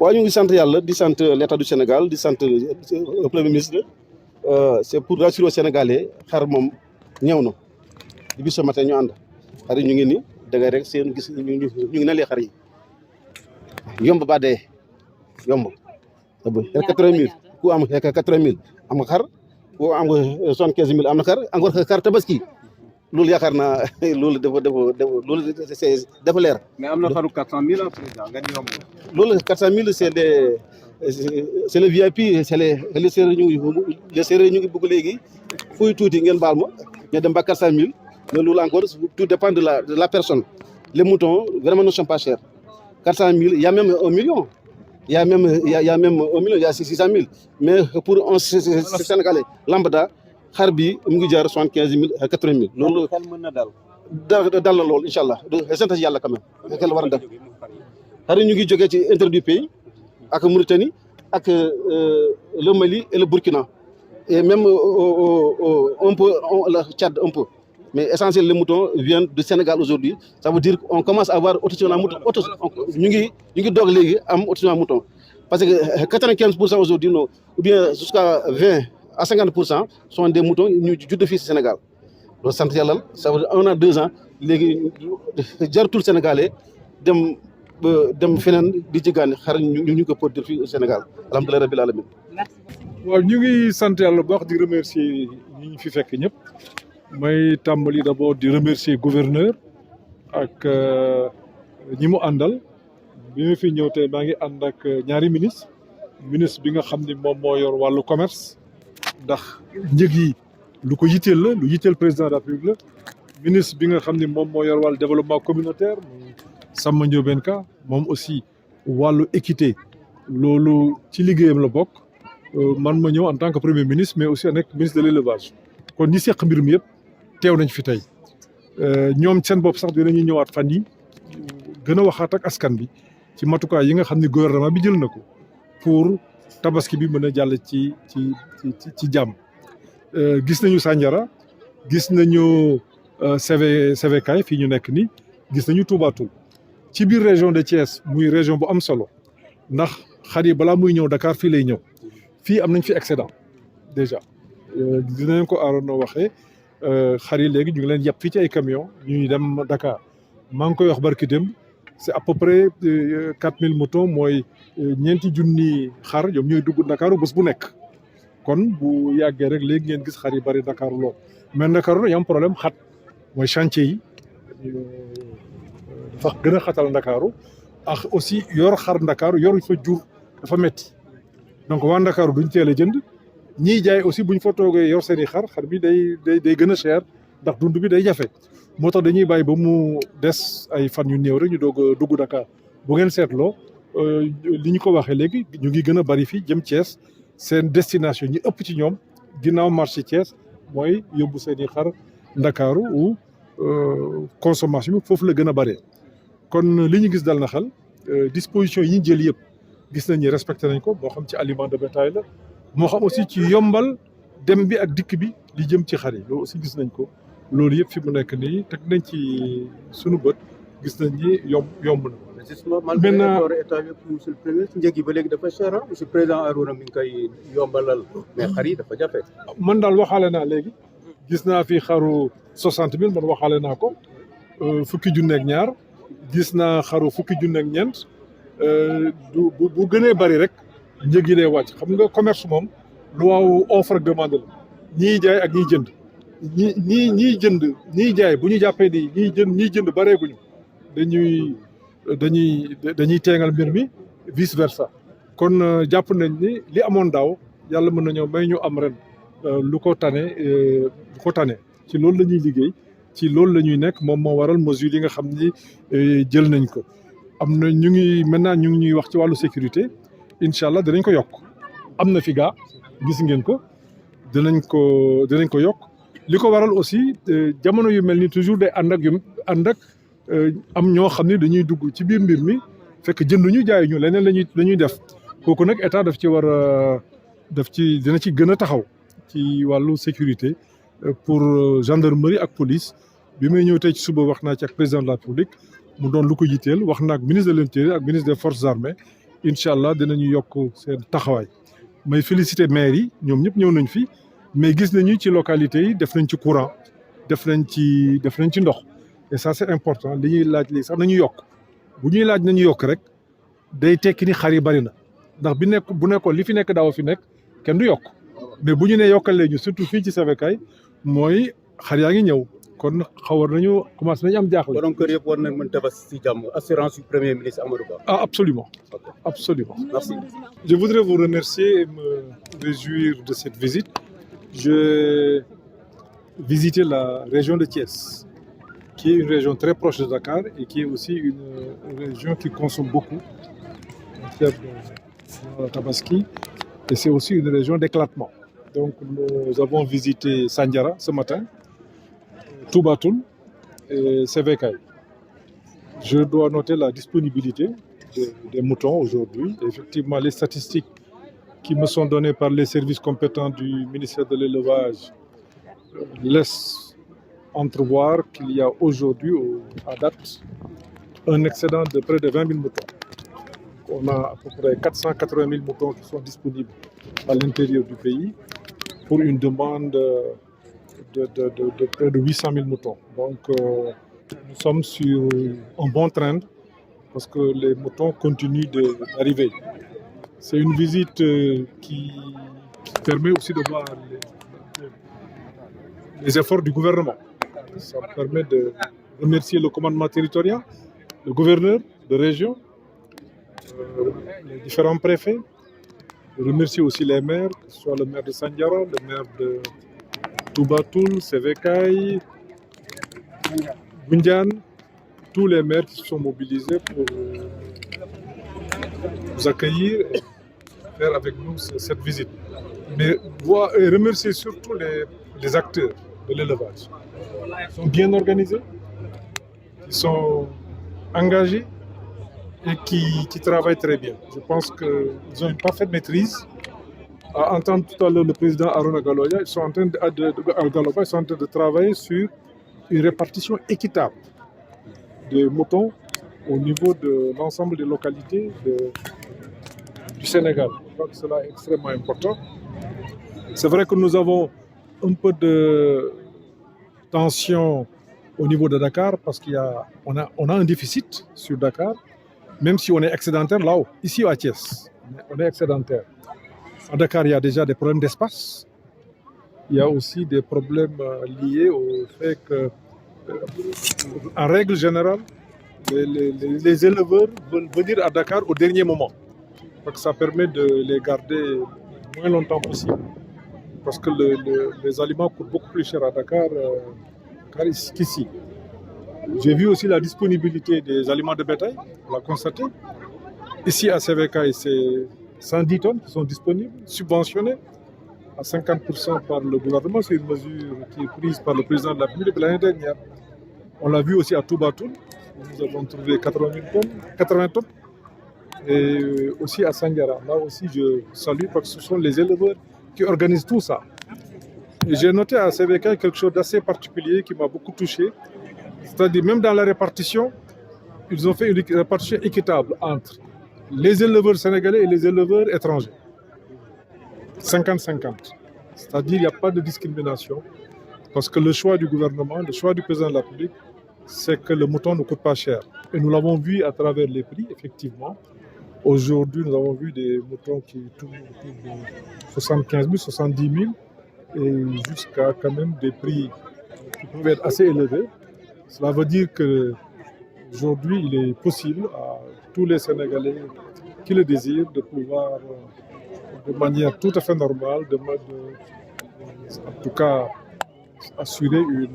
waaw ñu ngi sant yàlla di sant l'état du Sénégal di sant le premier ministre c'est pour rassurer aux Sénégalais xar moom ñëw na depuis ce matin ñu ànd xar yi ñu ngi ni dangay rek seen gis ñu ngi na lee xar yi yomb ba dee yomb xar 80 000 ku am xar 80 000 am nga xar ku am nga 75 000 am na xar encore xar tabaski loolu yaakaar naa loolu loolu dafa leer. mais am na xaru 400 000 président nga ni yomb. loolu 400 000 c'est les VIP c'est les séeréer ñu ngi bëgg léegi fuy tuuti ngeen baal ma ñu dem ba 400 000 mais loolu encore tout dépend de la personne. Les moutons vraiment ne sont pas chers. 400 000 il y a même 1 million. Il y a même 1 million, il y a 600 000. Mais pour un Sénégalais lambda xar bi mu ngi jaar 75 000 80 000. loolu xel mën na dal. dal la loolu incha allah sant si yàlla quand même. xel war a def xar yi ñu ngi jógee ci intérieur du pays ak Mauritanie ak le Mali et le Burkina et même un peu le Tchad un peu. Mais essentiel les moutons viennent du Sénégal aujourd'hui. Ça veut dire qu'on commence à avoir autosuffisance en mouton. Ñu ngi doog léegi am autosuffisance en mouton. Parce que 95% aujourd'hui ou bien jusqu'à 20 à 50% sont des moutons ñu judd fii si Sénégal. loolu sant yàlla ça veut dire 1 an 2 ans léegi jaratul Sénégalais dem feneen di jéggaani xar ñu ko produire fii au Sénégal alhamdulilah rabbil alamin. waaw ñu ngi sant yàlla bu baax di remercier ñi ñu fi fekk ñëpp. may tàmbali d'abord di remercier gouverneur ak ñi mu àndal bi ma fi ñëw tey maa ngi ànd ak ñaari ministre bi nga xam ni moom moo yor wàllu commerce ndax njëg yi lu ko yitteel la lu yitteel président de la République la ministre bi nga xam ni moom moo yor wàllu développement communautaire Samba Ndiobène Ka moom aussi wàllu équité loolu ci liggéeyam la bokk man ma ñëw en tant que premier ministre mais aussi nekk ministre de l'élevage kon ñi seq mbir mi yëpp teew nañ fi tey ñoom seen bopp sax dinañu ñëwaat fan yi gën a waxaat ak askan bi ci matukaay yi nga xam ne gouvernement bi jël na ko pour tabaski bi mën a jàll ci jàmm. gis nañu Sandiara gis nañu CVK fii ñu nekk nii gis nañu Touba Toul ci biir région de Thiès muy région bu am solo ndax xar yi balaa muy ñëw Dakar fii lay ñëw fii am nañ fi excédent déjà dinañ ko Arona waxee. xar yi léegi ñu ngi leen yàpp fii ci ay camion ñuy dem Dakar maa ngi koy wax barki dem c'est à peu près 4000 moutons mooy 4,000 xar ñoom ñooy dugg Dakar bés bu nekk kon bu yàggee rek léegi ngeen gis xar yi bari Dakar lool mais Dakar dañu am problème xat mooy chantier yi dafa gën a xatal Ndakaaru ak aussi yor xar Ndakaaru yor fa jur dafa metti donc waa Ndakaaru duñ teel a jënd ñiy jaay aussi buñ fa toogee yor seen i xar bi day gën a cher ndax dund bi day jafe moo tax dañuy bàyyi ba mu des ay fan yu néew rek ñu doog a dugg Dakar bu ngeen seetloo li ñu ko waxee léegi ñu ngi gën a bari fii jëm Thiès seen destination ñi ëpp ci ñoom ginnaaw marché Thiès mooy yóbbu seen i xar Ndakaaru ou consommation bi foofu la gën a bëree kon li ñu gis dal na xel disposition yi ñu jël yëpp gis nañ ni respecté nañ ko moo xam ci aliment de bétail la moo xam aussi ci yombal dem bi ak dikk bi li jëm ci xar yi loolu aussi gis nañ ko loolu yëpp fi mu nekk nii teg nañ ci sunu bët gis nañ ni yomb na. justement malgré état bi monsieur le premier njëg yi ba léegi dafa cher ah monsieur président Arona mi ngi koy yombalal mais xar yi dafa jafe. man daal waxaale naa léegi gis naa fi xaru 60 000 man waxaale naa ko fukki junne ak ñaar gis naa xaru fukki junne ak ñeent bu gënee bari rek. njëg yi day wàcc xam nga commerce moom lu waaw offre ak demande la ñiy jaay ak ñiy jënd ñiy jaay bu ñu jàppee ni ñiy jënd bareeguñu dañuy teengal mbir mi vice versa kon jàpp nañ ni li amoon daaw yàlla mën na ñëw may ñu am ren lu ko tane ci loolu la ñuy liggéey ci loolu la ñuy nekk moom moo waral mesures yi nga xam ni jël nañ ko am na ñu ngi ñuy wax ci wàllu sécurité incha allah dinañ ko yokk am na fi gaa gis ngeen ko dinañ ko yokk li ko waral aussi jamono yu mel ni toujours day ànd ak am ñoo xam ne dañuy dugg ci biir mbir mi fekk jënduñu jaayuñu leneen lañuy def kooku nag état daf ci war a dina ci gën a taxaw ci wàllu sécurité pour gendarmerie ak police bi may ñëw tey ci suba wax naa ci ak président de la République mu doon lu ko yitteel wax naa ak ministre de l'Intérieur ak ministre des forces armées incha allah dinañu yokk seen taxawaay may féliciter maire yi ñoom ñëpp ñëw nañ fi mais gis nañu ci localité yi def nañ ci courant def nañ ci ndox et ça c'est important li ñuy laaj léegi sax nañu yokk bu ñuy laaj nañu yokk rek day tekki ni xar yi bari na ndax bu nekkoon li fi nekk daaw fi nekk kenn du yokk mais bu ñu nee yokkalee ñu surtout fii ci Sébikotane mooy xar yaa ngi ñëw kon xawar nañu commencé nañu am jaaxle. borom kër yëpp war nañ mën tabaski si jàmm assurance du premier ministre Amadou Ba. Ah absolument, absolument. Merci. Je voudrais vous remercier et me réjouir de cette visite. Je visitais la région de Thiès, qui est une région très proche de Dakar et qui est aussi une région qui consomme beaucoup en termes de tabaski. Et c'est aussi une région d'éclatement. Donc nous avons visité Sandiara ce matin, Toubatoul et Sébikotane. Je dois noter la disponibilité des moutons aujourd'hui. Effectivement, les statistiques qui me sont données par les services compétents du ministère de l'Élevage laissent entrevoir qu'il y a aujourd'hui, à date, un excédent de près de 20 000 moutons. On a à peu près 480 000 moutons qui sont disponibles à l'intérieur du pays pour une demande de près de 800 000 moutons. Donc, nous sommes sur un bon trend parce que les moutons continuent d'arriver. C'est une visite qui permet aussi de voir les efforts du gouvernement. Ça me permet de remercier le commandement territorial, le gouverneur de région, les différents préfets, de remercier aussi les maires, que ce soit le maire de Sandiara, le maire de Toubatoul, Sébikotane, Ngoundiane, tous les maires qui se sont mobilisés pour nous accueillir et faire avec nous cette visite. Mais remercier surtout les acteurs de l'élevage. Ils sont bien organisés, ils sont engagés et qui travaillent très bien. Je pense qu'ils ont une parfaite maîtrise. À entendre tout à l'heure le président Arona Galoya, ils sont en train de travailler sur une répartition équitable des moutons au niveau de l'ensemble des localités du Sénégal. Je crois que cela est extrêmement important. C'est vrai que nous avons un peu de tension au niveau de Dakar parce qu'on a un déficit sur Dakar, même si on est excédentaire là-haut. Ici à Thiès, on est excédentaire. À Dakar, il y a déjà des problèmes d'espace. Il y a aussi des problèmes liés au fait que, en règle générale, les éleveurs veulent venir à Dakar au dernier moment. Donc ça permet de les garder le moins longtemps possible. Parce que les aliments coûtent beaucoup plus cher à Dakar qu'ici. J'ai vu aussi la disponibilité des aliments de bétail, on l'a constaté. Ici à Sébikotane, c'est 110 tonnes qui sont disponibles, subventionnées à 50% par le gouvernement. C'est une mesure qui est prise par le président de la République l'année dernière. On l'a vu aussi à Toubatoul, où nous avons trouvé 80 tonnes. Et aussi à Sandiara. Là aussi, je salue parce que ce sont les éleveurs qui organisent tout ça. Et j'ai noté à Sébikotane quelque chose d'assez particulier qui m'a beaucoup touché. C'est-à-dire, même dans la répartition, ils ont fait une répartition équitable entre les éleveurs sénégalais et les éleveurs étrangers. 50-50. C'est-à-dire qu'il n'y a pas de discrimination. Parce que le choix du gouvernement, le choix du président de la République, c'est que le mouton ne coûte pas cher. Et nous l'avons vu à travers les prix, effectivement. Aujourd'hui, nous avons vu des moutons qui tournent autour de 75 000, 70 000 et jusqu'à quand même des prix qui peuvent être assez élevés. Cela veut dire qu'aujourd'hui, il est possible à tous les Sénégalais qui le désirent de pouvoir, de manière tout à fait normale, en tout cas, assurer une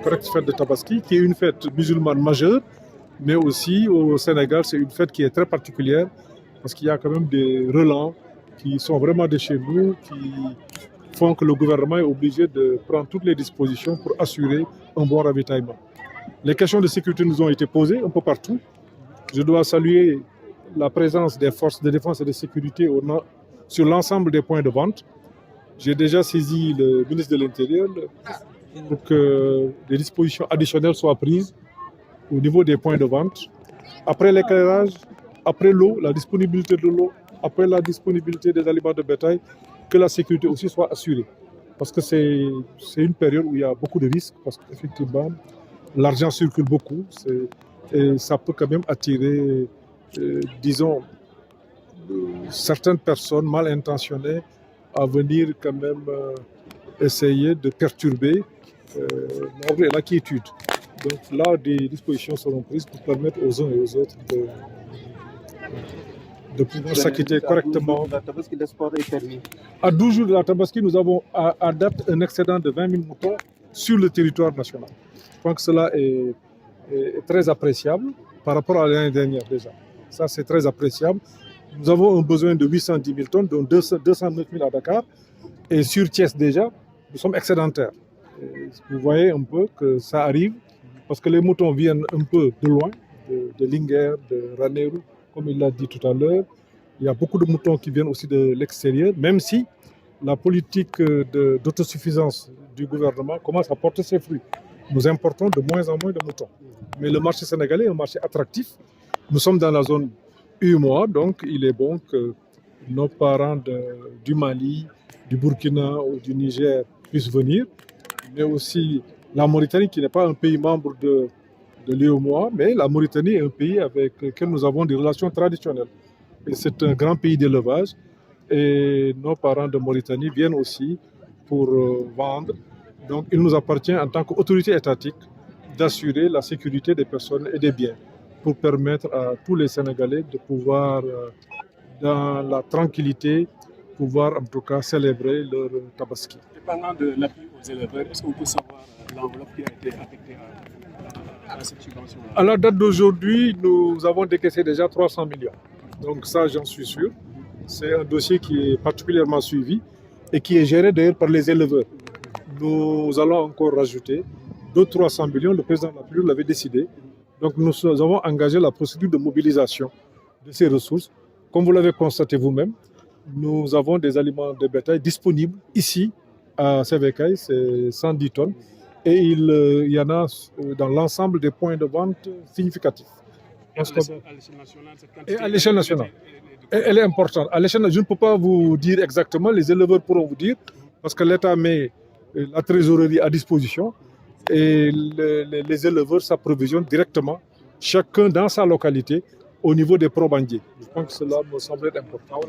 correcte fête de Tabaski, qui est une fête musulmane majeure, mais aussi au Sénégal, c'est une fête qui est très particulière, parce qu'il y a quand même des relents qui sont vraiment de chez nous, qui font que le gouvernement est obligé de prendre toutes les dispositions pour assurer un bon ravitaillement. Les questions de sécurité nous ont été posées un peu partout. Je dois saluer la présence des forces de défense et de sécurité sur l'ensemble des points de vente. J'ai déjà saisi le ministre de l'Intérieur pour que des dispositions additionnelles soient prises au niveau des points de vente. Après l'éclairage, après l'eau, la disponibilité de l'eau, après la disponibilité des aliments de bétail, que la sécurité aussi soit assurée. Parce que c'est une période où il y a beaucoup de risques, parce qu'effectivement, l'argent circule beaucoup et ça peut quand même attirer, disons, certaines personnes mal intentionnées à venir quand même essayer de perturber l'ordre et la quiétude. Donc là, des dispositions seront prises pour permettre aux uns et aux autres de pouvoir s'acquitter correctement. À 12 jours de la Tabaski, nous avons à date un excédent de 20 000 moutons sur le territoire national. Je pense que cela est très appréciable par rapport à l'année dernière déjà. Ça, c'est très appréciable. Nous avons un besoin de 810 000 tonnes, dont 209 000 à Dakar. Et sur Thiès déjà, nous sommes excédentaires. Et vous voyez un peu que ça arrive, parce que les moutons viennent un peu de loin, de Linguère, de Ranérou, comme il l'a dit tout à l'heure. Il y a beaucoup de moutons qui viennent aussi de l'extérieur, même si la politique d'autosuffisance du gouvernement commence à porter ses fruits. Nous importons de moins en moins de moutons. Mais le marché sénégalais est un marché attractif. Nous sommes dans la zone UEMOA, donc il est bon que nos parents du Mali, du Burkina ou du Niger puissent venir, mais aussi la Mauritanie qui n'est pas un pays membre de l'UEMOA, mais la Mauritanie est un pays avec lequel nous avons des relations traditionnelles. Et c'est un grand pays d'élevage et nos parents de Mauritanie viennent aussi pour vendre. Donc il nous appartient en tant qu'autorité étatique d'assurer la sécurité des personnes et des biens pour permettre à tous les Sénégalais de pouvoir, dans la tranquillité, pouvoir en tout cas célébrer leur Tabaski. Parlant de l'appui aux éleveurs, est-ce qu'on peut savoir l'enveloppe qui a été affectée à cette subvention-là? À la date d'aujourd'hui, nous avons décaissé déjà 300 millions. Donc ça, j'en suis sûr. C'est un dossier qui est particulièrement suivi et qui est géré d'ailleurs par les éleveurs. Nous allons encore rajouter d'autres 300 millions. Le président de la République l'avait décidé. Donc nous avons engagé la procédure de mobilisation de ces ressources. Comme vous l'avez constaté vous-même, nous avons des aliments de bétail disponibles ici à Sévécaille, c'est 110 tonnes. Et il y en a dans l'ensemble des points de vente significatifs. À l'échelle nationale, cette quantité. Et à l'échelle nationale. Elle est importante. À l'échelle, je ne peux pas vous dire exactement, les éleveurs pourront vous dire, parce que l'État met la trésorerie à disposition et les éleveurs s'approvisionnent directement, chacun dans sa localité, au niveau des probandiers. Je pense que cela me semble être important.